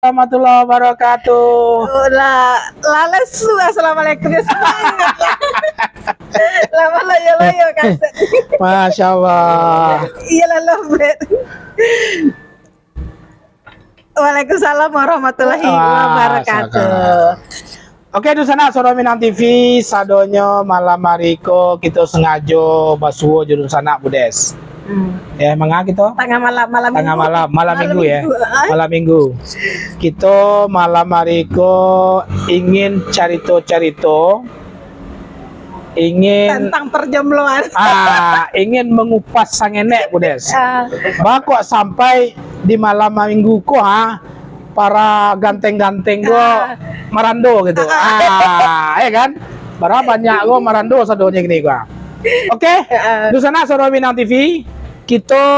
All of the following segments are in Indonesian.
Warahmatullahi wabarakatuh. Lalas assalamualaikum ya semuanya. Lama layo kaset. Masya Allah. Iya lalu bet. Waalaikumsalam warahmatullahi wabarakatuh. Oke, di sana Soro Minang TV sadonyo malam mariko kita sengaja basuo judul sana Budes. Ya mangga kita Tengah malam minggu ya. Malam minggu. Kita malam mariko ingin carito-carito ingin tentang perjombloan. Ingin mengupas sangenek Budes. Bakok sampai di malam minggu ko para ganteng-ganteng gua marando gitu. Ya kan? Berapa banyak gua marando sadonya gini gua. Oke, di sana Soro Minang TV kita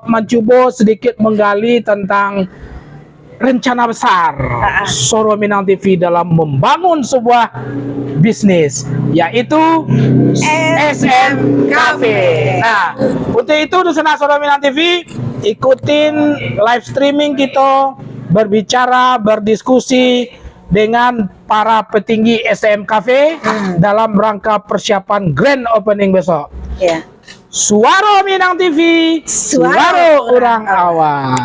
mencoba sedikit menggali tentang rencana besar Soro Minang TV dalam membangun sebuah bisnis, yaitu SM Cafe. Nah, untuk itu di sana Soro Minang TV ikutin live streaming kita, berbicara, berdiskusi dengan para petinggi SM Cafe dalam rangka persiapan grand opening besok. Ya. Suara Minang TV, suara orang awak.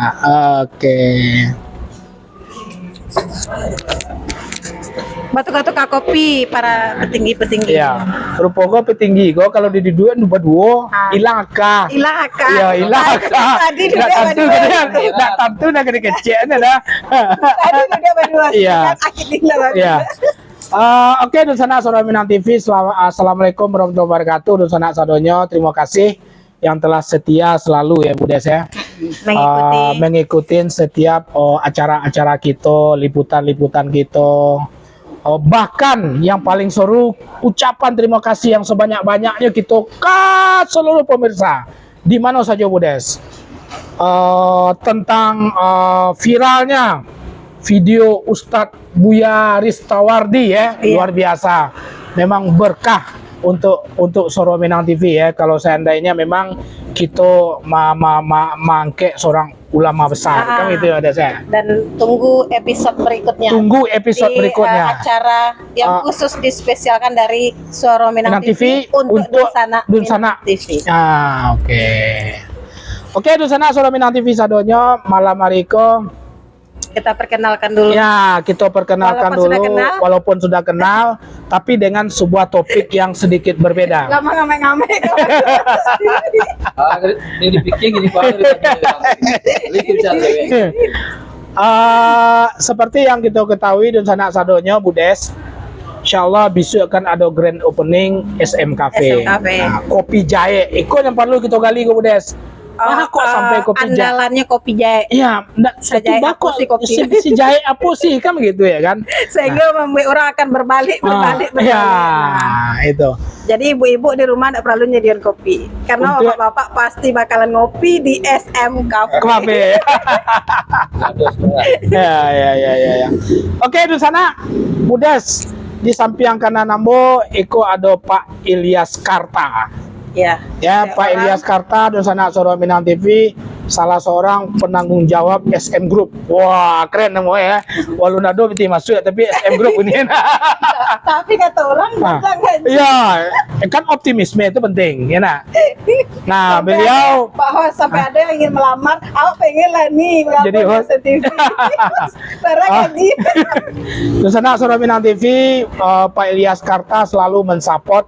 Oke. Batu-batu kopi para petinggi-petinggi. Ya, rupa gua petinggi gua kalau di dua dua hilang akah. Hilang akah. Ya, hilang akah. Tadi Nggak tentu nak gede kecil dah. Tadi dia berdua. Iya. Akhirnya. Ya. Oke, Dusana Soro Minang TV. Assalamualaikum warahmatullahi wabarakatuh. Dusana sadonyo, terima kasih yang telah setia selalu ya Budes ya. Mengikuti setiap acara-acara kita, liputan-liputan kita. Bahkan yang paling seru, ucapan terima kasih yang sebanyak-banyaknya kita ke seluruh pemirsa di mana saja Budes. Tentang viralnya video Ustadz Buya Ristawardi ya, luar biasa. Memang berkah untuk Soro Minang TV ya. Kalau seandainya memang kita mangke seorang ulama besar kan itu ada saya. Dan tunggu episode berikutnya. Tunggu episode berikutnya. Acara yang khusus dispesialkan dari Soro Minang TV untuk Dunsana TV. Oke. Oke, Dunsana Soro Minang TV sadonyo malam mariko. Kita perkenalkan dulu. Ya, kita perkenalkan walaupun sudah kenal, tapi dengan sebuah topik yang sedikit berbeda. Ngame. Ini dipikir gini Pak. Seperti yang kita ketahui dan sanak sadonyo Budes, insyaallah besok akan ada grand opening SM Cafe. Nah, kopi jahe, itu yang perlu kita gali ke Budes. Kok sampai kopi jahe? Andalannya kopi jahe. Iya, enggak kok si jahe apa sih kan gitu ya kan? Sehingga membuat orang akan berbalik. Ya, itu. Jadi ibu-ibu di rumah tidak perlu nyediain kopi, karena bapak-bapak pasti bakalan ngopi di SM Cafe. Ya. Oke, di sana Budes di samping kanan nambo iko ada Pak Ilyas Karta. Ya, Pak Ilyas Karta dan sana Soro Minang TV, salah seorang penanggung jawab SM Group. Wah, keren namanya ya. Walau nado biti masuk ya, tapi SM Group ini. Tapi kata orang jangan. Iya, kan optimisme itu penting, ya nak. Nah, beliau bahwa sampai ada yang ingin melamar, aku pengen lah nih jadi host TV. Barang gaji. Di sana Soro Minang TV, Pak Ilyas Karta selalu mensupport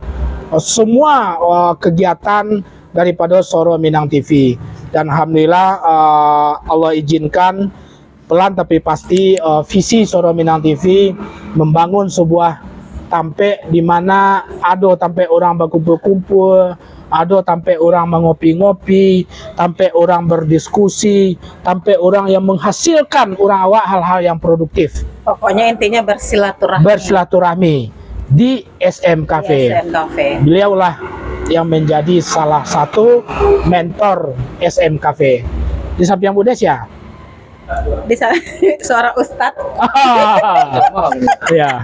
semua kegiatan daripada Soro Minang TV, dan alhamdulillah Allah izinkan pelan tapi pasti visi Soro Minang TV membangun sebuah tampe di mana ada tampe orang berkumpul-kumpul, ada tampe orang mengopi-ngopi, tampe orang berdiskusi, tampe orang yang menghasilkan orang awak hal-hal yang produktif. Pokoknya intinya bersilaturahmi di SM Cafe. Beliaulah yang menjadi salah satu mentor SM Cafe. Di samping Budes ya? Di sana suara Ustadz. Ya.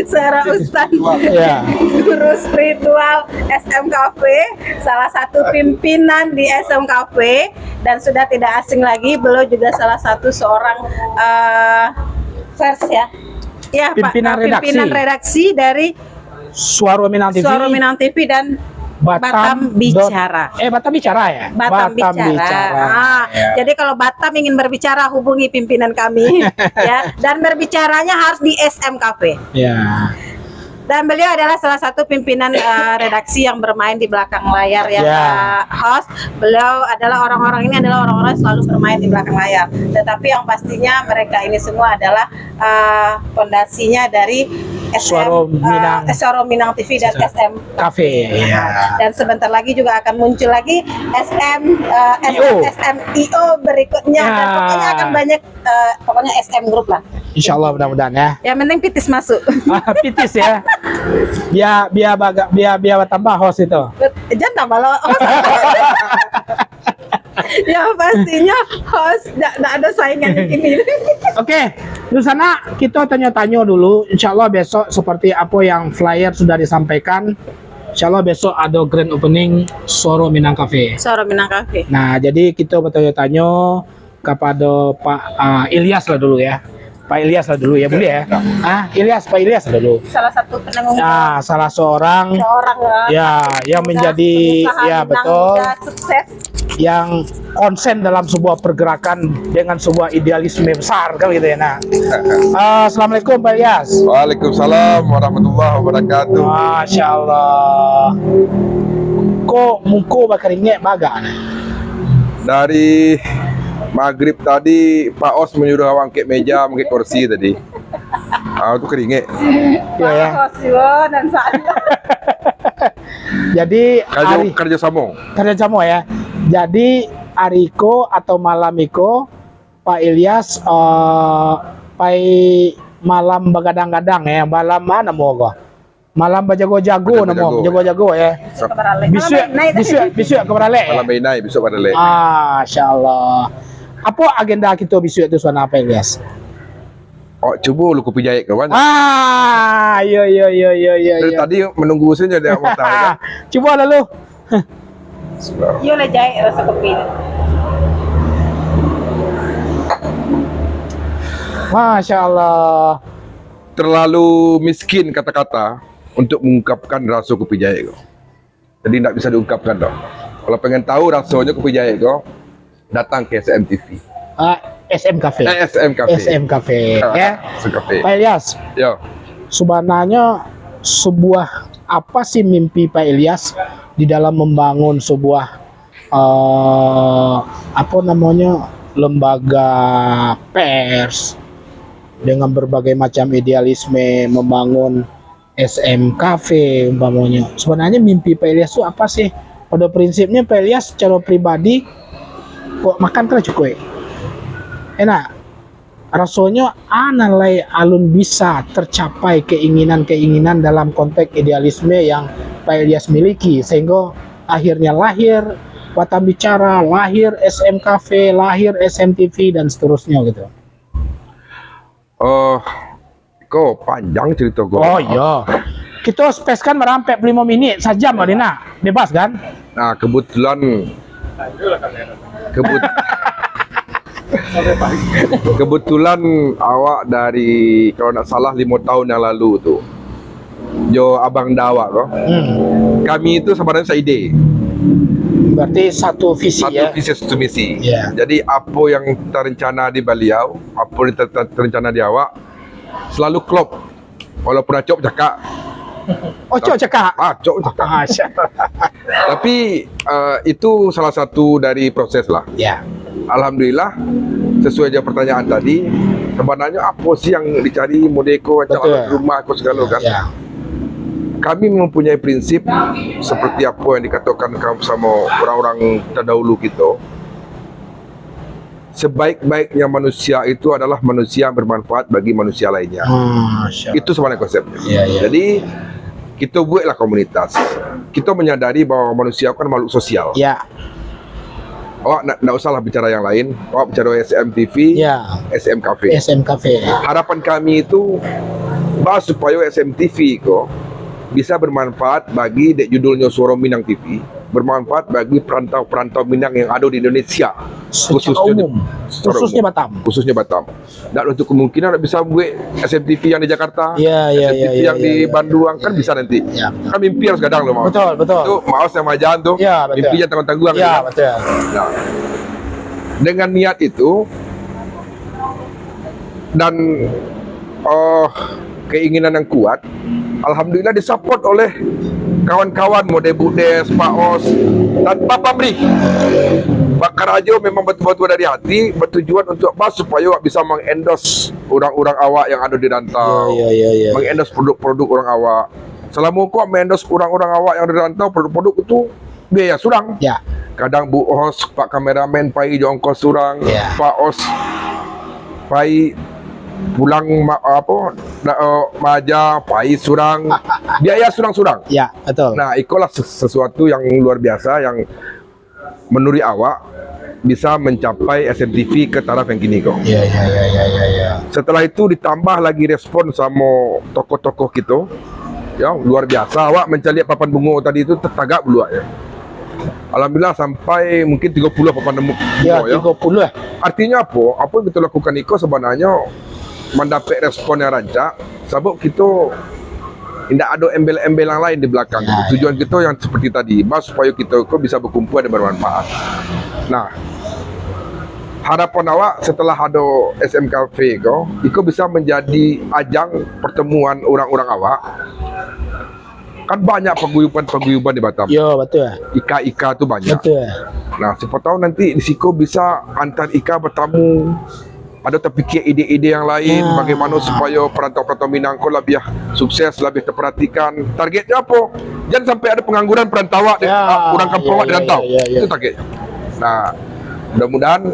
Suara Ustadz. Ya. Guru spiritual SM Cafe, salah satu pimpinan di SM Cafe, dan sudah tidak asing lagi, beliau juga salah satu seorang ya, Pimpinan pimpinan redaksi dari Suara Minang TV, Suara Minang TV dan Batam Bicara. Batam Bicara ya? Batam Bicara. Ya. Jadi kalau Batam ingin berbicara, hubungi pimpinan kami ya. Dan berbicaranya harus di SM Cafe. Ya. Dan beliau adalah salah satu pimpinan redaksi yang bermain di belakang layar ya, host. Beliau adalah orang-orang ini adalah orang-orang yang selalu bermain di belakang layar. Tetapi yang pastinya mereka ini semua adalah fondasinya dari Suara Minang TV dan SM Cafe. Ya. Dan sebentar lagi juga akan muncul lagi SMIO berikutnya. Ya. Dan pokoknya akan banyak, pokoknya SM Group lah. Insya Allah mudah-mudahan ya. Yang penting Pitis masuk. Pitis ya. Biar tambah host itu. Jangan tambah lo host. Ya pastinya host nggak ada saingan ini. Oke, di sana kita tanya-tanya dulu. Insya Allah besok seperti apa yang flyer sudah disampaikan. Insya Allah besok ada grand opening Suara Minang Cafe. Suara Minang Cafe. Nah, jadi kita bertanya-tanya kepada Pak Ilyas lah dulu ya. Pak Ilyas lah dulu ya, boleh ya? Pak Ilyas lah dulu. Salah satu penanggung salah seorang ya yang menjadi betul sukses, yang konsen dalam sebuah pergerakan dengan sebuah idealisme besar kan gitu ya. Nah, assalamualaikum Pak Ilyas. Waalaikumsalam warahmatullahi wabarakatuh. Masya Allah. Kok muka bakar ingin baga nih? Dari maghrib tadi Pak Os menyuruh awang angkat meja, angkat kursi tadi. Itu keringit. Iya ya. Dan saya. Jadi kerja sama ya. Jadi Ariko atau Malamiko Pak Ilyas pai malam begadang-gadang ya. Malam mana mau kok? Malam bajago-jago namo, jago-jago ya. Bisu ke Barale. Malam Bainai besok Barale. Masya Allah. Apa agenda kita besok itu Suara apa Ilyas? Coba lu kopi jahit kawan. Iya. Dari tadi menunggu saja dia mau tahu kan. Coba lalu. Iya lah jahit rasa kopi. Masya Allah. Terlalu miskin kata-kata untuk mengungkapkan rasa kopi jahit kau. Jadi tidak bisa diungkapkan dong. Kalau pengen tahu rasanya kopi jahit kau, datang ke SM TV. SM Cafe. SM Cafe. Ya. Pak Ilyas. Ya. Sebenarnya sebuah apa sih mimpi Pak Ilyas di dalam membangun sebuah lembaga pers dengan berbagai macam idealisme, membangun SM Cafe umpamanya. Sebenarnya mimpi Pak Ilyas itu apa sih? Pada prinsipnya Pak Ilyas secara pribadi kok makan kan cukup enak, rasanya analai alun bisa tercapai keinginan-keinginan dalam konteks idealisme yang Pak Ilyas miliki, sehingga akhirnya lahir Batam Bicara, lahir SM Cafe, lahir SM TV dan seterusnya gitu. Kok panjang cerita kau. Oh iya. Kita space kan merampai 5 menit saja Mbak Dina. Bebas kan? Nah, kebetulan awak dari kalau nak salah 5 tahun yang lalu tuh Jo Abang Dawa kok. Kami itu sebenarnya seide. Berarti satu visi satu misi. Yeah. Jadi apa yang terencana di beliau, apa yang terencana di awak selalu klop. Walaupun acok cakap. Cok cakap. Cok cakap. Tapi itu salah satu dari proses lah. Ya. Alhamdulillah sesuai aja pertanyaan tadi, sebenarnya apa sih yang dicari modeko macam rumah aku segala kan? Ya. Kami mempunyai prinsip seperti apa yang dikatakan sama orang-orang terdahulu kita. Sebaik-baiknya manusia itu adalah manusia yang bermanfaat bagi manusia lainnya. Itu sebenarnya konsepnya. Ya. Jadi kita buatlah komunitas. Kita menyadari bahwa manusia kan makhluk sosial. Ya. Awak nak usahlah bicara yang lain. Awak bicara SM TV, SM Cafe. SM Cafe. Harapan kami itu bahwa supaya SM TV kok bisa bermanfaat bagi dek judulnya Suara Minang TV, bermanfaat bagi perantau-perantau Minang yang ada di Indonesia, Secara umum, khususnya Batam. Khususnya Batam. Dan untuk kemungkinan bisa buat SMTV yang di Jakarta, Iya, iya, SMTV iya, yang iya, di iya. Bandung kan bisa nanti. Iya. Kan mimpi harus kadang loh, Mas. Betul, betul. Itu Maos yang majaan tuh, Iya, betul. mimpinya tanggung-tanggungan. Iya, kan? betul. Nah, dengan niat itu dan keinginan yang kuat, alhamdulillah disupport oleh kawan-kawan Mode Budes, Pak Os, dan Pak Pamri. Pak Karajo memang betul-betul dari hati bertujuan untuk supaya bisa mengendorse orang-orang awak yang ada di rantau, Iya. mengendorse produk-produk orang awak. Selama kok mengendorse orang-orang awak yang ada di rantau, produk-produk itu biaya surang. Ya. Kadang Bu Os, Pak kameramen, pai jongkos surang, Ya. Pak Os, pai pulang maja, pai surang, biaya surang-surang. Ya, betul. Nah, itulah sesuatu yang luar biasa yang menurut awak bisa mencapai SMTV ke taraf yang kini kok. Iya. Setelah itu ditambah lagi respon sama tokoh-tokoh kita, ya luar biasa. Awak mencari papan bunga tadi itu tertagak dulu ya. Alhamdulillah sampai mungkin 30 papan bunga Ya, ya. 30 ya. Artinya apa? Apa yang kita lakukan Iko sebenarnya mendapat respon yang rancak sebab kita tidak ada embel-embel yang lain di belakang. Ya, Tujuan kita yang seperti tadi, supaya kita bisa berkumpul dan bermanfaat. Nah, harapan awak setelah ada SM Cafe Iko bisa menjadi ajang pertemuan orang-orang awak. Kan banyak paguyuban di Batam. Yo, betul. Ika-ika tu banyak. Betul. Nah, siapa tahu nanti di Siko bisa antar Ika bertamu. Ada terfikir ide-ide yang lain, bagaimana supaya perantau-perantau Minang lebih sukses, lebih terperhatikan. Targetnya apa? Jangan sampai ada pengangguran perantau orang kampung awak di rantau. Itu targetnya. Nah, mudah-mudahan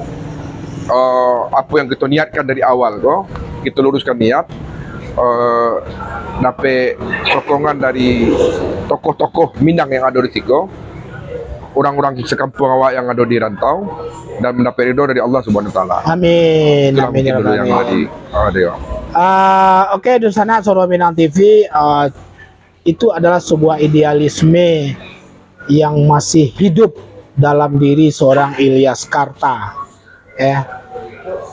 apa yang kita niatkan dari awal kita luruskan niat. Dapat sokongan dari tokoh-tokoh Minang yang ada di Siko, orang-orang sekampung awak yang ada di rantau, dan mendapat ridho dari Allah Subhanahu Wa Taala. Amin. Itulah Amin. mungkin dulu yang tadi ada. Oke, Dusana Soro Minang TV, itu adalah sebuah idealisme yang masih hidup dalam diri seorang Ilyas Karta.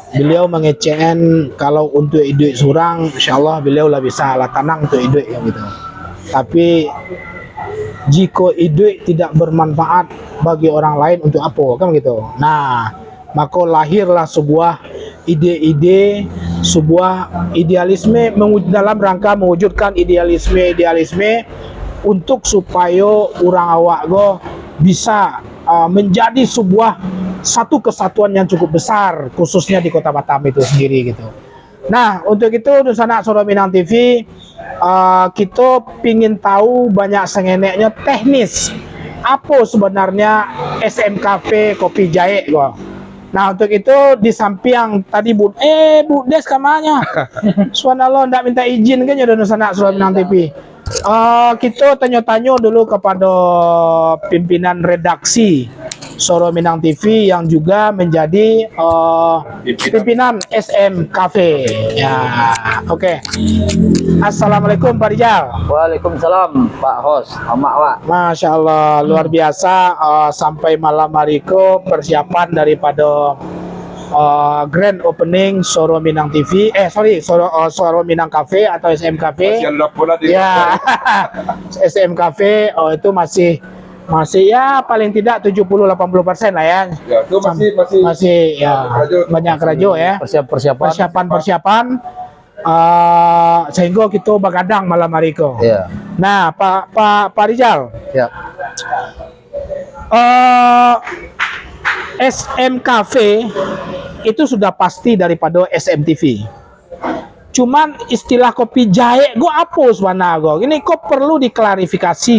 Beliau mengecen kalau untuk hidup surang, insyaallah beliau lah bisa lah tenang untuk hidup yang gitu. Tapi jika hidup tidak bermanfaat bagi orang lain, untuk apa kan gitu. Nah, maka lahirlah sebuah ide-ide, sebuah idealisme dalam rangka mewujudkan idealisme untuk supaya orang awak bisa menjadi sebuah satu kesatuan yang cukup besar, khususnya di Kota Batam itu sendiri gitu. Nah, untuk itu Dusana Soro Minang TV, kita pingin tahu banyak sengeneknya teknis apa sebenarnya SM Cafe Kopi Jahe Nah, untuk itu di samping tadi Budes kamanya. Subhanallah, ndak minta izin kan ya Dusana Soro Minang TV. Kita tanya-tanya dulu kepada pimpinan redaksi Soro Minang TV yang juga menjadi pimpinan SM Cafe. Ya, oke. Assalamualaikum Pak Rijal. Waalaikumsalam Pak Hos, Amak Wak. Masya Allah, luar biasa. Sampai malam hari ke persiapan daripada grand opening Soro Minang TV. Soro Minang Cafe atau SM Cafe. Ya, SM Cafe itu masih ya paling tidak 70-80% lah ya. Ya, itu masih ya banyak kerajo ya. Persiapan sehingga kita begadang malam hari itu. Ya. Nah, Pak Rijal. Ya. SM Cafe itu sudah pasti daripada SMTV. Cuman istilah kopi jahe apa sebenarnya ini kok perlu diklarifikasi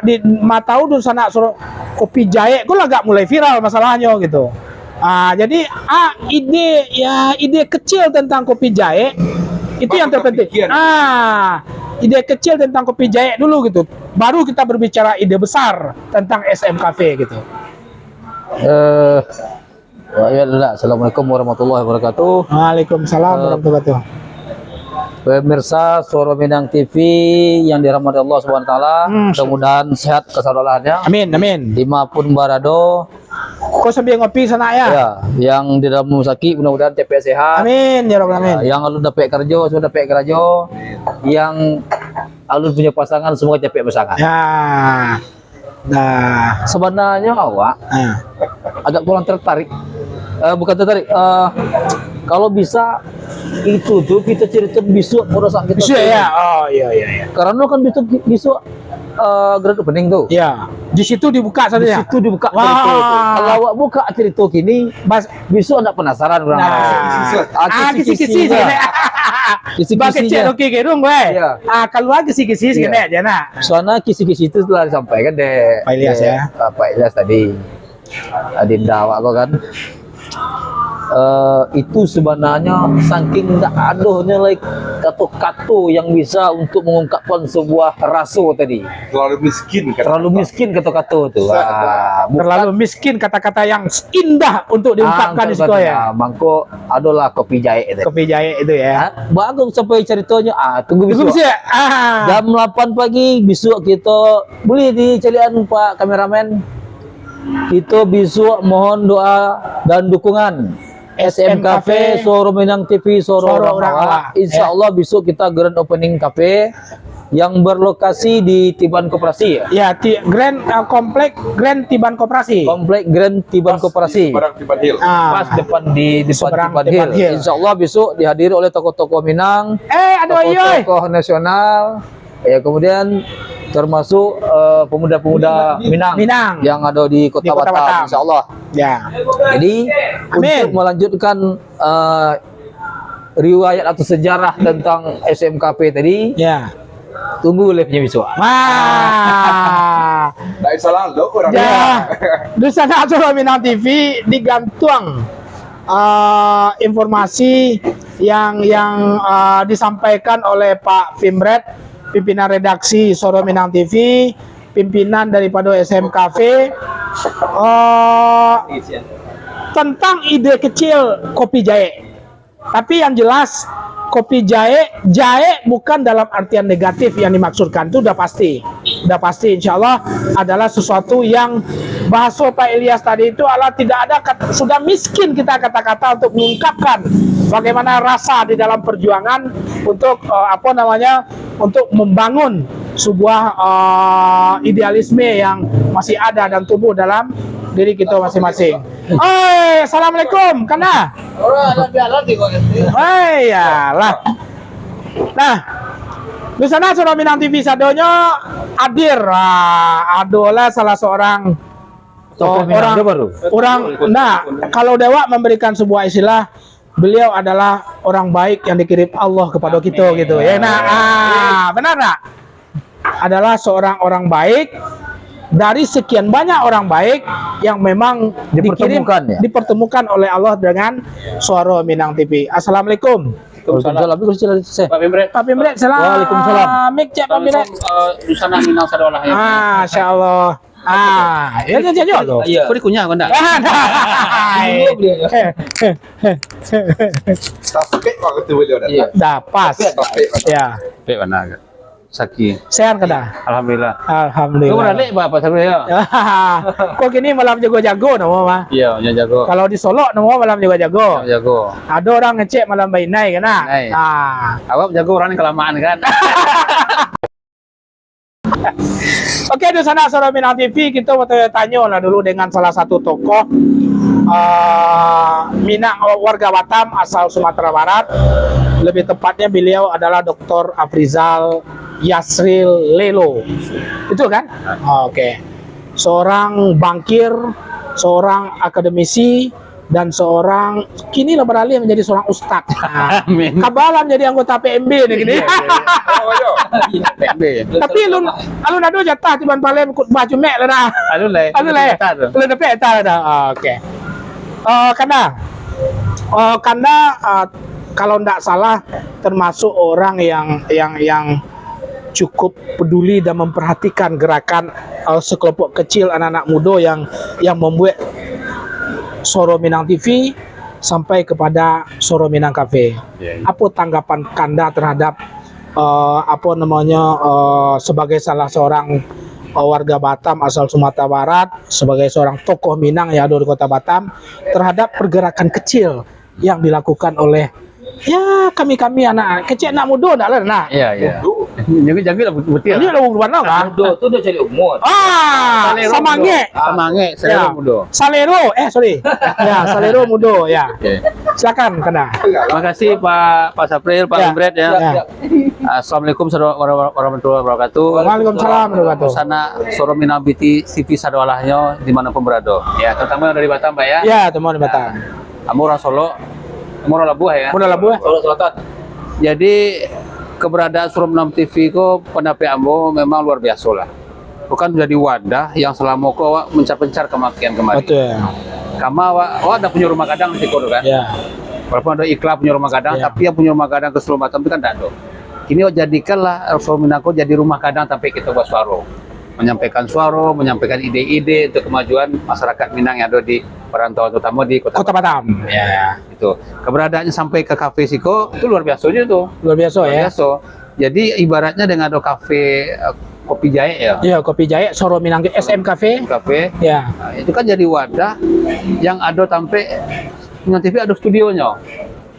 di matau Dusana Soro kopi jahe agak mulai viral masalahnya gitu. Jadi ide kecil tentang kopi jahe itu yang terpenting. Ide kecil tentang kopi jahe dulu gitu. Baru kita berbicara ide besar tentang SM Cafe gitu. Assalamualaikum warahmatullahi wabarakatuh. Waalaikumsalam warahmatullahi wabarakatuh. Pemirsa Suara Minang TV yang dirahmati Allah Subhanahu wa taala, mudah-mudahan sehat keseluruhannya. Amin, amin. Dimanapun berada, Kau sambil ngopi sana ya? ya, yang di dalam sakit mudah-mudahan TPS sehat. Amin, ya Rabbal Alamin. Yang alun dapat kerja sudah dapat kerja. Yang alun punya pasangan semua dapat pasangan. Ya. Nah, Sebenarnya awak nah. agak kurang tertarik. Bukan tertarik. Kalau bisa itu tuh kita cerita besok pada saat kita. Bisa ya? Oh, iya, iya, iya. Karena kan besok grand opening tuh. Ya, di situ dibuka Di saja. situ dibuka Wah. cerita itu. Kalau awak buka cerita gini, besok anda penasaran orang. Nah, kisi-kisi sih. Bah kecil oke gerung gue. Iya. Kalau lagi kisi-kisi Iya. kena aja nak. Soalnya kisi-kisi itu telah disampaikan deh Pak Ilyas ya. Pak Ilyas tadi. Adinda awak kok kan. Itu sebenarnya saking tak aduhnya like kata-kata yang bisa untuk mengungkapkan sebuah rasa tadi. Terlalu miskin kan. Terlalu miskin kata-kata itu. Terlalu miskin kata-kata yang indah untuk diungkapkan di situ ya. Mangko adalah kopi jahe itu. Kopi jahe itu ya. Bagus sampai ceritanya. Tunggu Tunggu besok. bisa. Jam 8 pagi besok kita boleh di celian Pak kameramen. Kita besok mohon doa dan dukungan SM Cafe, Suara Minang TV, Suara Suara Orang Orang Awak. Awak. Insya Allah besok kita grand opening cafe yang berlokasi di Tiban Koperasi ya. Ya, komplek Grand Tiban Koperasi. Komplek Grand Tiban Koperasi. Barang Tiban Hill. Pas depan di depan Seberang Tiban Tiban Hill. Hill. Insya Allah besok dihadiri oleh tokoh-tokoh Minang, Aduh iya. tokoh-tokoh nasional, ya kemudian termasuk pemuda-pemuda Minang yang ada di Kota Kota Batam. Batam, Insya Allah. Ya. Jadi Amin. untuk melanjutkan riwayat atau sejarah tentang SMKP tadi, Ya. tunggu live-nya besok. Wah. Dari salah lo orang. Ya. Di sana Suara Minang TV digantung informasi yang disampaikan oleh Pak Pimret, pimpinan redaksi Suara Minang TV, pimpinan daripada SMKV, tentang ide kecil kopi jahe. Tapi yang jelas kopi jahe bukan dalam artian negatif yang dimaksudkan, itu udah pasti insya Allah adalah sesuatu yang bahasa Pak Ilyas tadi itu adalah tidak ada sudah miskin kita kata-kata untuk mengungkapkan bagaimana rasa di dalam perjuangan untuk untuk membangun sebuah idealisme yang masih ada dan tumbuh dalam diri kita masing-masing. Assalamualaikum, Kana. Ya lah. Nah, di sana Suara Minang TV sadonyo hadir adalah salah seorang nah, kalau Dewa memberikan sebuah istilah, beliau adalah orang baik yang dikirim Allah kepada kita gitu ya. Nah, benar nggak? Adalah seorang orang baik dari sekian banyak orang baik yang memang dipertemukan oleh Allah dengan Suara Minang TV. Assalamualaikum. Pak Pimret. Pak Pimret, salam. Waalaikumsalam. Mik cek Pak Pimret. Di sana Minang Sadolah ya. Masya Allah. Ya loh. Iya. Kau dikunyah kau enggak? Tapi kok itu beliau dah. Iya. Dah pas. Ya. Pe mana? Sakit. Sehat kada? Alhamdulillah. Kau Alhamdulillah. balik apa sebenarnya? Kok gini malam jago-jago nama mah. Iya, yang jago. Kalau di Solo nama malam jago-jago. Jago. Ada orang ngecek malam bainai kana. Bainai. Ah. Awak jago orang yang kelamaan kan? Oke, di sana Suara Minang TV kita mau tanya lah dulu dengan salah satu tokoh Minang, warga Batam asal Sumatera Barat. Lebih tepatnya beliau adalah Dr. Afrizal Yasril Lelo. Itu kan? Oke. Seorang bankir, seorang akademisi, dan seorang kini beralih menjadi seorang ustadz. Amin. Kabalan jadi anggota PMB nih gini. Tapi alun ada jatah tiban pale ikut baju mek lah dah. Alun lah. Alun dapat eta dah. Oke. Karena kalau tidak salah termasuk orang yang cukup peduli dan memperhatikan gerakan sekelompok kecil anak-anak muda yang membuat Suara Minang TV sampai kepada Soro Minang Cafe. Apa tanggapan Kanda terhadap sebagai salah seorang warga Batam asal Sumatera Barat, sebagai seorang tokoh Minang yang ada di Kota Batam, terhadap pergerakan kecil yang dilakukan oleh kami anak kecil, anak muda dah lah nak. Iya. Jaga lah betul. Ini lagu mana kan? Muda tu dia cari umur. Samange. Semangat, saya muda. Salero, sorry. Salero muda ya. Silakan Kanda. Terima kasih Pak Sapril, Pak Ya. Imret ya. Assalamualaikum warahmatullahi wabarakatuh. Waalaikumsalam warahmatullahi wabarakatuh. Sana Soro Minang TV sadawalahnya dimanapun berada. Ya, terutama yang dari Batam, Pak ya. Ya, teman di Batam. Kamu orang Solo, kamu orang Labuh ya. Mudah lah bu. Solo Selatan. Jadi keberadaan Soro Minang TV ko pendapat ambo memang luar biasa lah. Bukan menjadi wadah yang selama kau mencar-pencar kemakian kemarin. Betul. Kama ada punya rumah kadang di kono kan. Ya. Walaupun ada iklan punya rumah kadang, Ya. tapi yang punya rumah kadang ke seluruh Batam itu kan tidak ada. Kini jadikanlah Soro Minang jadi rumah kadang sampai kita buat suara. Menyampaikan suara, menyampaikan ide-ide untuk kemajuan masyarakat Minang yang ada di perantauan terutama di Kota Batam. Ya, itu. Keberadaannya sampai ke kafe Siko itu luar biasa aja tuh. Luar biasa Luar ya. biasa. Jadi ibaratnya dengan ada kafe kopi jahe ya. Iya, Kopi Jaya Soro Minang SM Cafe. Kafe. Ya. Nah, itu kan jadi wadah yang ada sampai Minang TV ada studionya.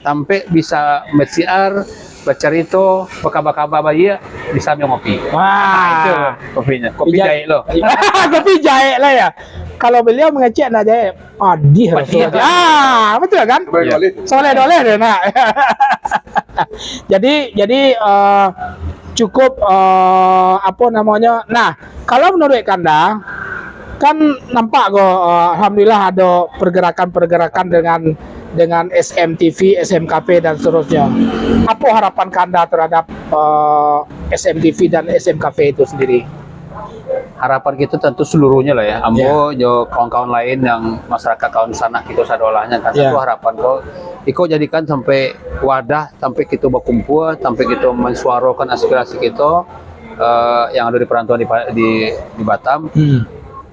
Sampai bisa bersiar, bercerita, berkabar-kabar bayi bisa ngopi. Nah, itu Wah. kopinya. Kopi jahe lo. Kopi Jaya lah ya. Kalau beliau mengecek nak Jaya, padih Padih. rasanya. Betul kan? Soleh doleh dia nak. jadi cukup Nah, kalau menurut Kanda kan nampak alhamdulillah ada pergerakan-pergerakan dengan SMTV, SMKP dan seterusnya. Apa harapan Kanda terhadap SMTV dan SMKP itu sendiri? Harapan kita tentu seluruhnya lah ya. Ambo, jo kawan-kawan lain yang masyarakat kawan sana kita sadolahnya kan. Ya. Itu harapan kau. Iko jadikan sampai wadah, sampai kita berkumpul, sampai kita mensuarakan aspirasi kita yang ada di perantauan di Batam.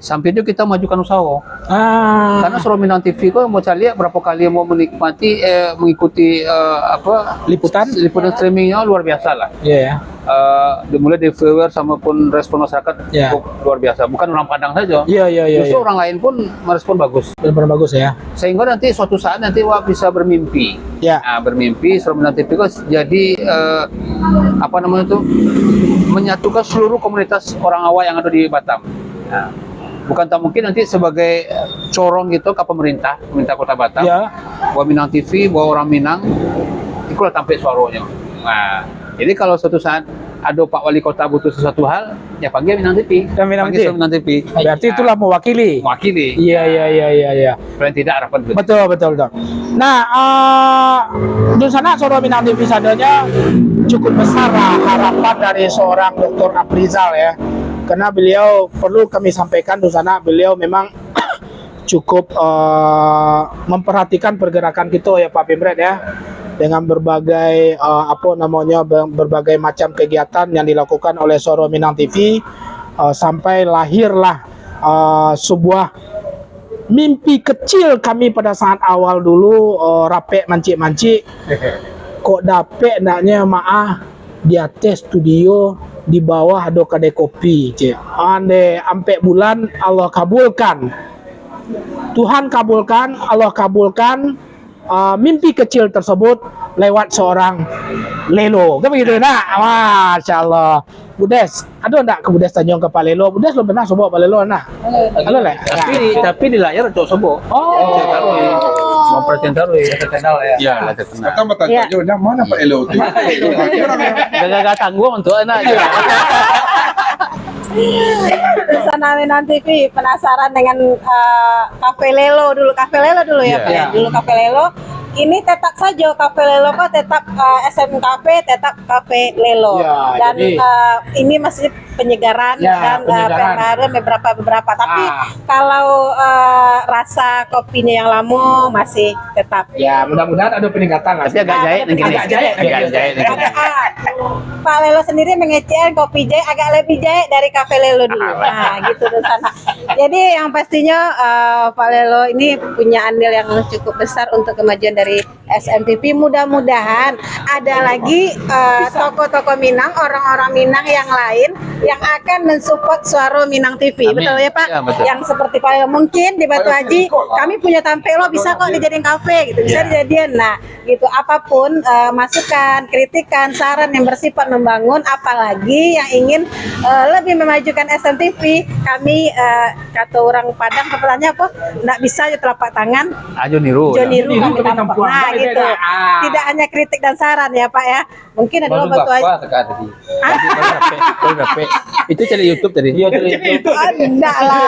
Sampai itu kita majukan usaha. Karena Soro Minang TV kok mau cari lihat berapa kali mau menikmati mengikuti Liputan? streamingnya luar biasa lah. Iya ya. Dimulai dari viewer sama pun respon masyarakat Ya. cukup luar biasa. Bukan orang Padang saja. Iya. Justru orang lain pun merespon bagus. Benar-benar bagus ya. Sehingga nanti suatu saat nanti wah bisa bermimpi. Ya. Nah, bermimpi Soro Minang TV kok jadi menyatukan seluruh komunitas orang awak yang ada di Batam. Nah, bukan tak mungkin nanti sebagai corong gitu ke pemerintah Kota Batam, Ya. bahwa Minang TV, bahwa orang Minang, itulah tampil suaranya. Nah, jadi kalau suatu saat ada Pak Wali Kota butuh sesuatu hal, ya panggil Minang TV. Dan Minang Panggil TV. Minang TV. Berarti Nah, itulah mewakili. mewakili. Iya. Paling tidak harapan itu. Betul. Nah, di sana Soro Minang TV sadanya cukup besar lah harapan dari seorang Dr. Aprizal ya. Karena beliau perlu kami sampaikan di sana beliau memang cukup memperhatikan pergerakan kita ya Pak Pimret ya, dengan berbagai berbagai macam kegiatan yang dilakukan oleh Soro Minang TV sampai lahirlah sebuah mimpi kecil kami pada saat awal dulu rapek mancik-mancik kok dapet naknya di atas studio di bawah ada kedai kopi ande ampe bulan Allah kabulkan, Tuhan kabulkan, Allah kabulkan mimpi kecil tersebut lewat seorang Lelo kan begitu nak. Masya Allah. Budes, ada enggak ke Budes Tanjung ke Pak Lelo? Budes lo pernah coba Pak Lelo nah? Halo le. Tapi di layar cok sobo. Mau perhatian taruh ya terkenal ya. Iya, terkenal. Kata bertanya, "Yang mana Pak Elo itu?" Gak tanggung untuk anak. Sana Minang TV penasaran dengan Cafe Lelo dulu. Cafe Lelo dulu ya, Iya. Pak. Ya. Dulu Cafe Lelo ini tetap saja Cafe Lelo kok tetap SM Cafe, tetap Cafe Lelo. Ya, Dan jadi- ini masih penyegaran Ya, dan penyegaran. beberapa. Tapi kalau rasa kopinya yang lama masih tetap. Ya, mudah-mudahan ada peningkatan lah. Tapi agak jahit nih gini. Agak jahit. Agak jahit nih gini. Pak Lelo sendiri mengecewakan kopi jahit agak lebih jahit dari Cafe Lelo dulu. Nah, gitu di sana. Jadi yang pastinya Pak Lelo ini punya andil yang cukup besar untuk kemajuan dari SMTV. Mudah-mudahan ada lagi tokoh-tokoh Minang, orang-orang Minang yang lain yang akan mensupport Suara Minang TV. Amin. Betul ya Pak? Ya, betul. Yang seperti Pak Lelo mungkin di Batu Haji kami punya tampil bisa kok dijadiin kafe gitu, bisa dijadiin. Nah, gitu apapun masukan, kritikan, saran yang bersifat membangun, apalagi yang ingin lebih memajukan SMTV, kami kata orang Padang katanya apa? Nggak bisa aja telapak tangan Ajo niru. Joni Ru Niru kami kami tampar. tampar. Nah, Beda. gitu. Tidak hanya kritik dan saran ya Pak ya. Mungkin adalah Batu Haji. Itu cari YouTube tadi. Iya, cari YouTube. Enggak lah.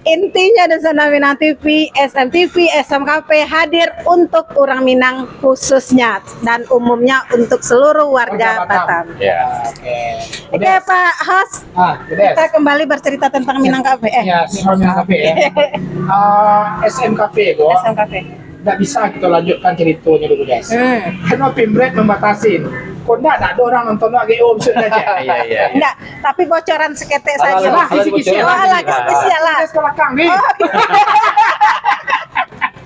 Intinya di sana Minang TV, SMTV, SMKP hadir untuk orang Minang khususnya dan umumnya untuk seluruh warga Warga Batam. Batam. Ya. Oke Pak Host, Budes. kita kembali bercerita tentang Minang Cafe. Ya, Suara Minang Cafe ya. SM Cafe itu SMKP. nggak bisa kita lanjutkan ceritanya dulu guys. Karena Pimbret membatasin. Kok nggak ada orang nonton lagi sudah aja. Iya. Enggak, tapi bocoran seketek Alah, saja. alah, Lah, alah, dibocorin. Oh, lagi spesial lah. Kita belakang nih.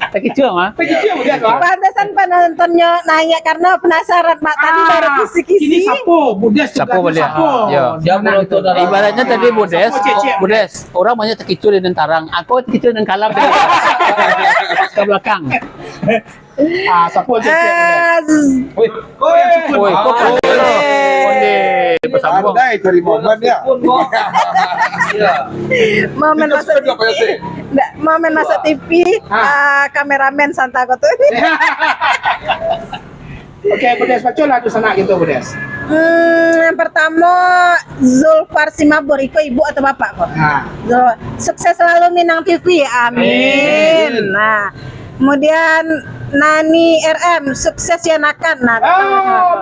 Tak kecil mah. Kecil udah kan. Pantesan penontonnya nanya karena penasaran Mak tadi baru Ini kisi-kisi. sapo, Budes juga Sapo boleh. sapo. Ya. Dia menonton dalam- Ibaratnya tadi Budes, Sapo cecek. Budes, orang banyak terkicau dengan tarang. Aku terkicau dengan kalap. Ke belakang. Sapo cecek. Woi, kok onde bersambung. Pandai cari momen ya. Momen masuk Itu apa ya sih? Nggak, momen masuk TV, kameramen Santago tuh. Oke, Budes Pacul lah di sana gitu Budes. Yang pertama Zulfar Simabur, itu ibu atau bapak kok? Nah, Sukses selalu Minang TV, amin. Nah, kemudian Nani RM, sukses ya Nakan. Nah,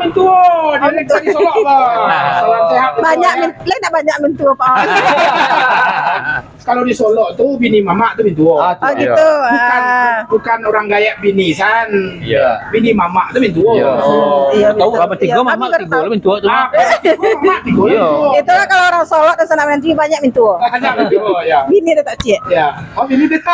Bintu, dia dari Solo Bang. Salam sehat. Bintu, banyak ya. lain banyak Mintu Pak. Kalau di Solo tuh bini mama tuh Bintu. Oh gitu. Bukan orang Gayak binisan. Iya. Bini mama tuh Bintu. Iya. Iya, Tahu betul. apa tiga Iya, mama kami baru tiga tahu. lebih tua cuma. Mama Bintu. Iya. Itulah kalau orang Solo dan sana TV banyak Mintu. Banyak Bintu ya. Bini tetap cie. Ya. Oh, bini dia.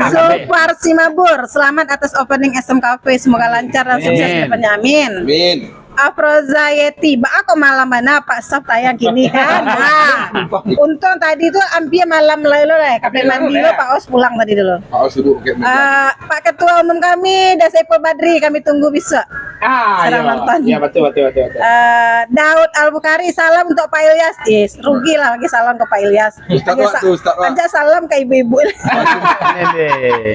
Zulfar Simabur, selamat atas opening SM Cafe, semoga lancar dan sukses Amin. kedepannya, amin. Min. Afroza Yeti, aku malam mana Pak Saf tayang gini kan? Nah, untung tadi tuh hampir malam lalu lah, kafe mandi lo Pak Os pulang tadi dulu. Pak sibuk kayak Pak Ketua Umum kami, Dasaipul Badri, kami tunggu bisa. Serang nonton. Iya, betul. Daud Al-Bukhari, salam untuk Pak Ilyas. Yes, rugi lah bagi salam ke Pak Ilyas. Ustaz Wak tu, Ustaz Wak. Ajak salam ke ibu-ibu.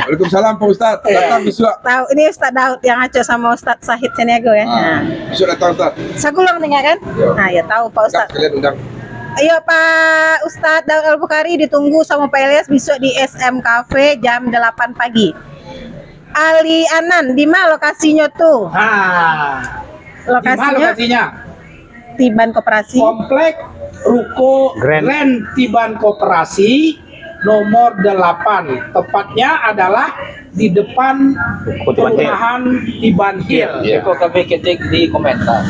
Waalaikumsalam Pak Ustaz. Datang besok. Tahu ini Ustaz Daud yang ngaco sama Ustaz Sahid Seniago ya. Nah. Besok datang Ustaz. Sagulang dengar kan? Ya. Nah, ya tahu Pak Undang Ustaz. sekalian undang. Ayo Pak Ustadz Daud Al-Bukhari ditunggu sama Pak Ilyas besok di SM Cafe jam 8 pagi. Ali Anan, di mana lokasinya tuh? Lokasinya Tiban Koperasi. Komplek Ruko Grand Tiban Koperasi nomor 8. Tepatnya adalah di depan perumahan Tiban Hill. Iya. Kok kami ketik di komentar.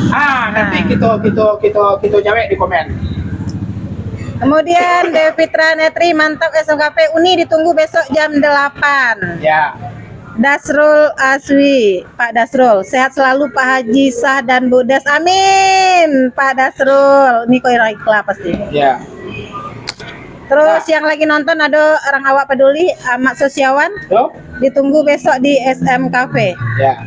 Nanti kita jawab di komen. Kemudian Devitra Netri, mantap SMKP Uni ditunggu besok jam 8. Ya. Dasrul Aswi, Pak Dasrul, sehat selalu Pak Haji Sah dan Budes, amin. Pak Dasrul, ini kok ikhlas pasti. Ya. Terus yang lagi nonton ada orang awak peduli, Ahmad Sosiawan, Tuh. ditunggu besok di SM Cafe. Ya.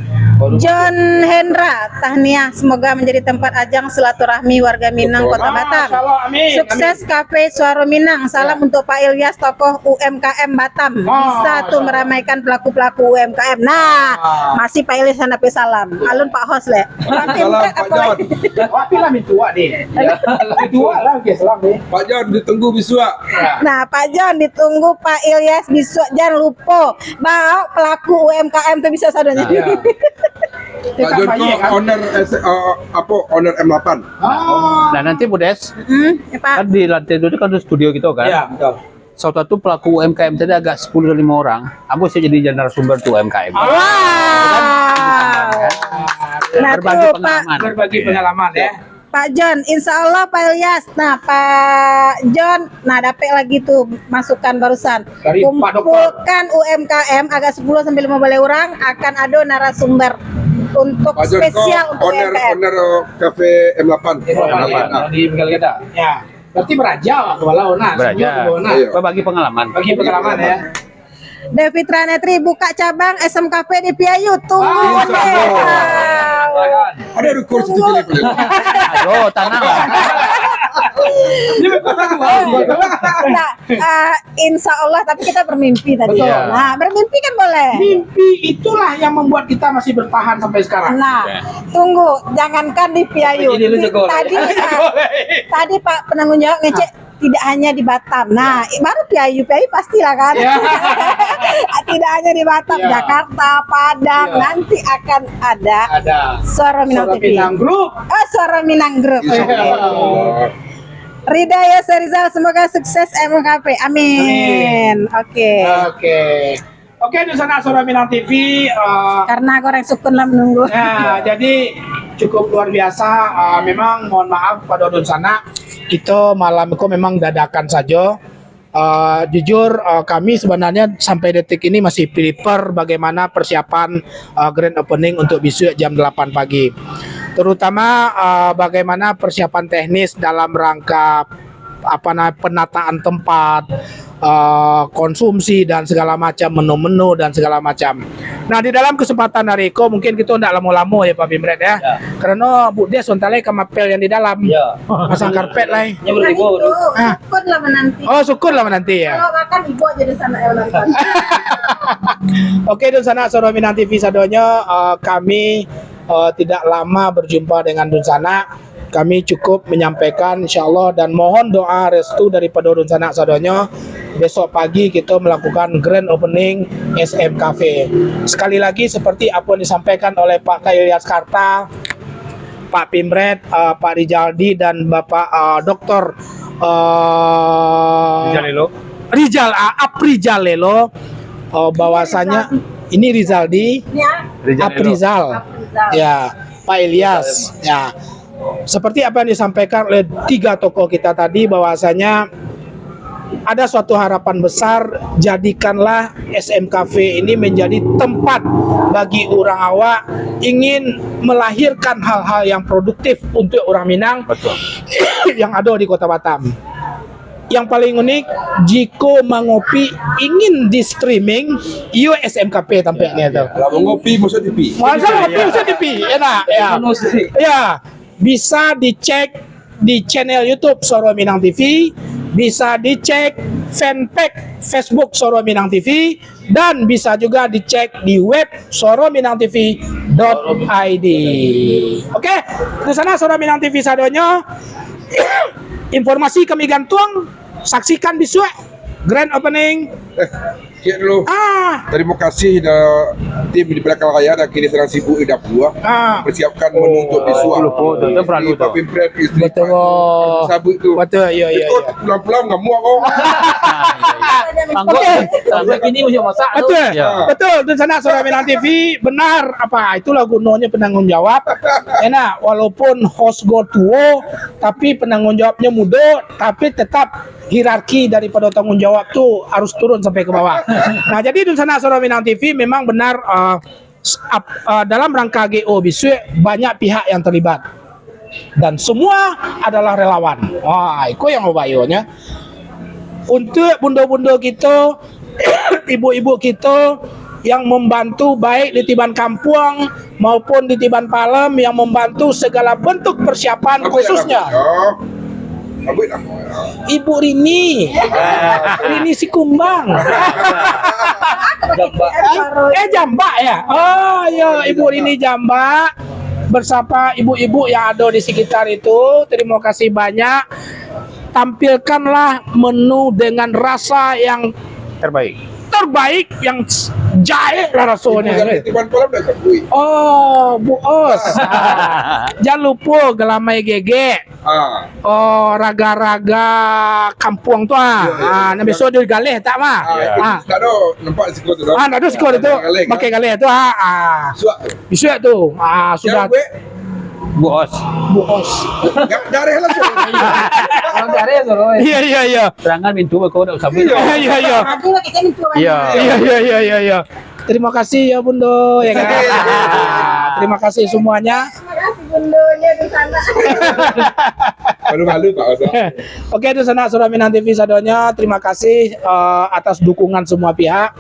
John Hendra Tahniah, semoga menjadi tempat ajang silaturahmi warga Minang Kota Batam. Amin. Sukses Cafe Suara Minang. Salam untuk Pak Ilyas, tokoh UMKM Batam. Bisa tuh meramaikan pelaku-pelaku UMKM. Nah, masih Pak Ilyas hanapi salam. Alun Pak Hos le. Salam Pak John. Tapi lah tua deh. Lebih tua lah, oke, salam deh. Pak John ditunggu bisua. Nah, Pak John ditunggu Pak Ilyas besok, jangan lupa bawa pelaku UMKM tuh bisa sadanya. Pak John kok owner owner M8. Nah nanti Bu Des, Ya, Pak. kan di lantai dulu kan ada studio gitu kan. Iya, betul. Salah satu pelaku UMKM tadi agak 10 dari 5 orang. Aku sih jadi narasumber tuh UMKM. Wow. Nah, Berbagi tuh, pengalaman. Berbagi pengalaman ya. Pak John, insya Allah Pak Ilyas. Nah, Pak John, nah dapat lagi tuh masukan barusan. Dari Pak Dokter. Kumpulkan UMKM agak 10 sampai 15 orang akan ada narasumber untuk Pak John spesial kok untuk owner UMKM. Cafe M8. Di Minggal Geda. Ya. Berarti beraja lah ke Walau. Nah, Beraja. semua ke Walau. Iya. Berbagi pengalaman. Bagi pengalaman ya. David Ranetri buka cabang SMKP di Piayu. Tunggu Insya deh. Allah. Ada rukur situ pilih. Aduh, tanah lah. Nah, insya Allah, tapi kita bermimpi tadi. Betul. Nah, bermimpi kan boleh. Mimpi itulah yang membuat kita masih bertahan sampai sekarang. Nah, tunggu, jangankan di Piayu. Ini lu jago. Tadi Pak penanggung jawab ngecek tidak hanya di Batam. Nah, baru Piayu pastilah kan. Tidak hanya di Batam, Ya. Jakarta, Padang, Ya. nanti akan ada Ada Suara Minang Suara TV. Minang Group. Oh, Suara Minang Group. Insya Oke. Allah. Ridaya Serizal, semoga sukses MKP. Amin. Oke. Oke. Oke, di sana Suara Minang TV. Karena goreng sukun lah menunggu. Ya, jadi cukup luar biasa. Memang mohon maaf pada Dun sana, kita malam itu memang dadakan saja. Jujur kami sebenarnya sampai detik ini masih prepare bagaimana persiapan grand opening untuk besok jam 8 pagi. Terutama bagaimana persiapan teknis dalam rangka penataan tempat, konsumsi dan segala macam, menu-menu dan segala macam. Nah, di dalam kesempatan hari itu mungkin kita tidak lama-lama ya Pak Bimret ya. Karena Bu Des sontale ke mapel yang di dalam. Ya. Pasang karpet lah. Nah, itu sukun lah menanti. Oh, syukur lah nanti ya. Kalau makan ibu aja di sana yang nonton. Oke, Dun sana Suara Minang TV sadonya, kami tidak lama berjumpa dengan Dun sana. Kami cukup menyampaikan insyaallah dan mohon doa restu daripada Dun sana sadonya. Besok pagi kita melakukan grand opening SM Cafe. Sekali lagi seperti apa yang disampaikan oleh Pak Ilyas Karta, Pak Pimret, Pak Rijaldi dan Bapak Dr. Rizal Aprijalelo, bahwasanya ini Rizaldi, Ya, Aprizal, ya Pak Ilyas, ya seperti apa yang disampaikan oleh 3 tokoh kita tadi, bahwasanya ada suatu harapan besar, jadikanlah SM Cafe ini menjadi tempat bagi orang awak ingin melahirkan hal-hal yang produktif untuk orang Minang. Betul. Yang ada di Kota Batam. Yang paling unik, jika mengopi ingin di streaming, iyo SMKP tampaknya itu. Kalau ngopi masuk TV. Masa ngopi bisa TV, enak ya. Ya, bisa dicek di channel YouTube Suara Minang TV, bisa dicek fanpage Facebook Suara Minang TV, dan bisa juga dicek di web suaraminangtv.id. Oke, di sana Suara Minang TV sadonya. Informasi kami gantung, saksikan besok grand opening. Cek dulu. Terima kasih tim di belakang layar dan kini sedang sibuk di dapur. Persiapkan menu untuk besok. Itu perlu Pak tuh. Pimpret, isteri Betul. Pak Sabut tu. Betul, iya iya. Ikut pulang-pulang nggak muak kok. Anggot sampai kini masih masak tuh. Betul, Ya. betul. Dan sana Suara Minang TV benar apa itulah gunanya penanggung jawab. Enak, walaupun host go tua, tapi penanggung jawabnya muda, tapi tetap hierarki daripada tanggung jawab tuh harus turun sampai ke bawah. Nah, jadi di sana Suara Minang TV memang benar dalam rangka GO bisu banyak pihak yang terlibat dan semua adalah relawan. Wah, itu yang obayonya. Untuk bunda-bunda kita, ibu-ibu kita, yang membantu baik di Tiban Kampung maupun di Tiban Palem, yang membantu segala bentuk persiapan khususnya Ibu Rini, Rini Sikumbang. Jambak ya. Oh iya, Ibu Rini Jambak bersama ibu-ibu yang ada di sekitar itu. Terima kasih banyak. Tampilkanlah menu dengan rasa yang terbaik, yang jahe lah rasanya. Oh, Bu Os. Jangan lupa gelamai gege. Oh, raga-raga kampung tu nah besok dia galeh tak mah. Tak ada nampak sikut tu. Nak ada skor itu pakai galeh tu Bisuak tu. Sudah Bu Os. Darah lah. Orang dari tu. Iya. Serangan pintu kau dah sampai. Iya. Iya. Terima kasih ya Bundo ya kan. Terima kasih semuanya. Terima kasih bundonya di sana. Malu-malu Pak Oso. Oke, di sana Suara Minang TV sadonya. Terima kasih atas dukungan semua pihak.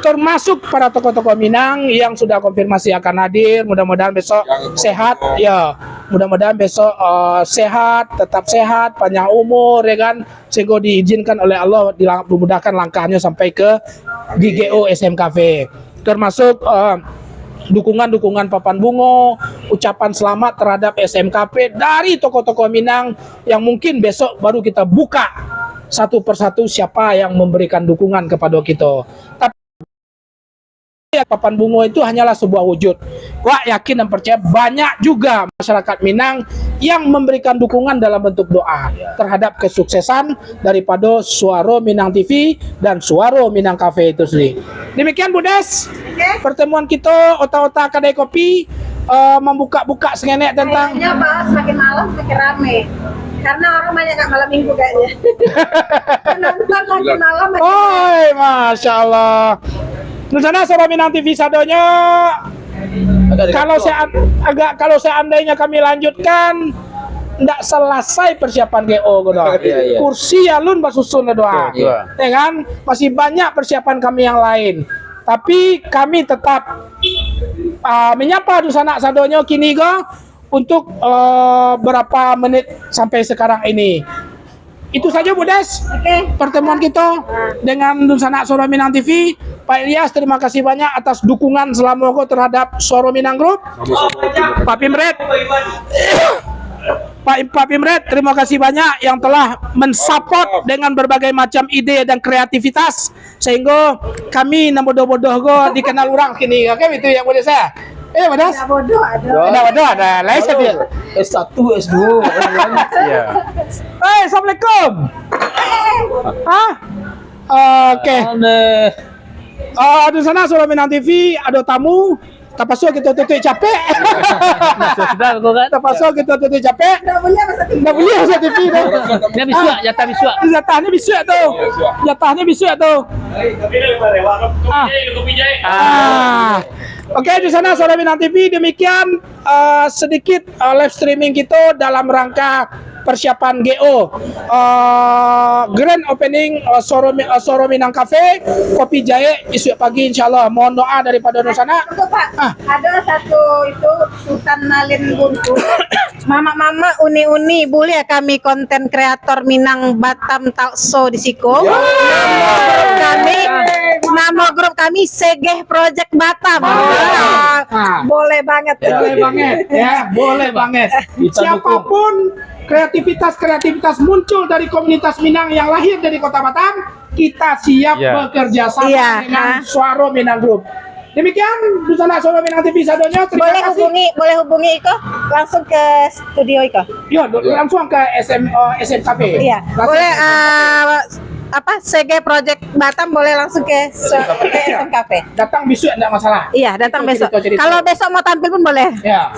Termasuk para tokoh-tokoh Minang yang sudah konfirmasi akan hadir. Mudah-mudahan besok sehat ya. Mudah-mudahan besok sehat, tetap sehat, panjang umur ya kan. Sehingga diizinkan oleh Allah dimudahkan langkahnya sampai ke GGO SMKV. Termasuk dukungan papan bungo, ucapan selamat terhadap SMKP dari tokoh-tokoh Minang yang mungkin besok baru kita buka satu persatu siapa yang memberikan dukungan kepada kita. Tapi papan bungo itu hanyalah sebuah wujud. Wah, yakin dan percaya banyak juga masyarakat Minang yang memberikan dukungan dalam bentuk doa terhadap kesuksesan daripada Suara Minang TV dan Suara Minang Cafe itu sendiri. Demikian Bu Des, pertemuan kita otak-otak kedai kopi membuka-buka sengenek tentang Kayaknya Pak, semakin malam semakin rame. Karena orang banyak nggak malam minggu kayaknya. Penonton makin malam makin Oi, Masya Allah. Nusana Suara Minang TV sadonya. Kalau seandainya kami lanjutkan, ndak selesai persiapan GO doa. Kursi alun basusun doa. Ya kan? Masih banyak persiapan kami yang lain. Tapi kami tetap menyapa Nusana sadonya kini untuk berapa menit sampai sekarang ini. Itu saja Bu Des. Pertemuan kita dengan Nusana Suara Minang TV. Pak Ilyas, terima kasih banyak atas dukungan selama terhadap Suara Minang Group. Pak Pimret, Pak Pimret, terima kasih banyak yang telah mensupport dengan berbagai macam ide dan kreativitas sehingga kami bodoh-bodoh dikenal orang kini. Oke, itu yang boleh saya. Badas? bodoh Ada. Lain saya. S1, S2. Iya. Assalamualaikum. Oke. Di sana Suara Minang TV ada tamu. Tapasal kita tutup capek. Sudah kau kan? Tapasal kita tutup capek. Nggak boleh Masa TV dah. Dia bisuak, jatah bisuak. Jatahnya bisuak tu. Oke, di sana Suara Minang TV. Demikian sedikit live streaming kita dalam rangka persiapan GO grand opening Suara Minang Cafe Kopi Jahe esok pagi insyaallah. Mohon doa daripada Nusana. Pak, ada satu itu Sultan Malin Buntu. Mama-mama uni-uni boleh kami konten kreator Minang Batam Talkso di Siko. Nama grup kami Segeh Project Batam. Boleh banget. Boleh banget. Siapapun kreativitas muncul dari komunitas Minang yang lahir dari Kota Batam, kita siap bekerja sama dengan Suara Minang Group. Demikian Busana Suara Minang TV sadonya. Boleh hubungi Iko langsung ke studio Iko. Langsung ke SMKP. Iya. Boleh Segeh Project Batam boleh langsung ke SMKP. Datang besok enggak masalah. Iya, datang besok. Kalau besok mau tampil pun boleh. Ya.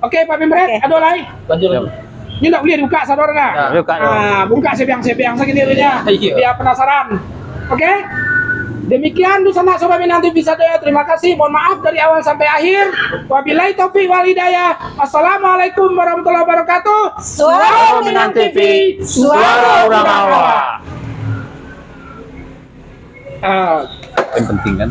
Oke, Pak Pimret, ada lagi? Lanjut. Ini enggak boleh buka saudara enggak? Buka sebiang-sebiang segini nya. Dia penasaran. Oke? Demikian Busana Suara Minang TV sadonya. Terima kasih. Mohon maaf dari awal sampai akhir. Wabillahi taufiq wal hidayah. Assalamualaikum warahmatullahi wabarakatuh. Suara Minang TV, suara orang awak. Ah. Yang penting kan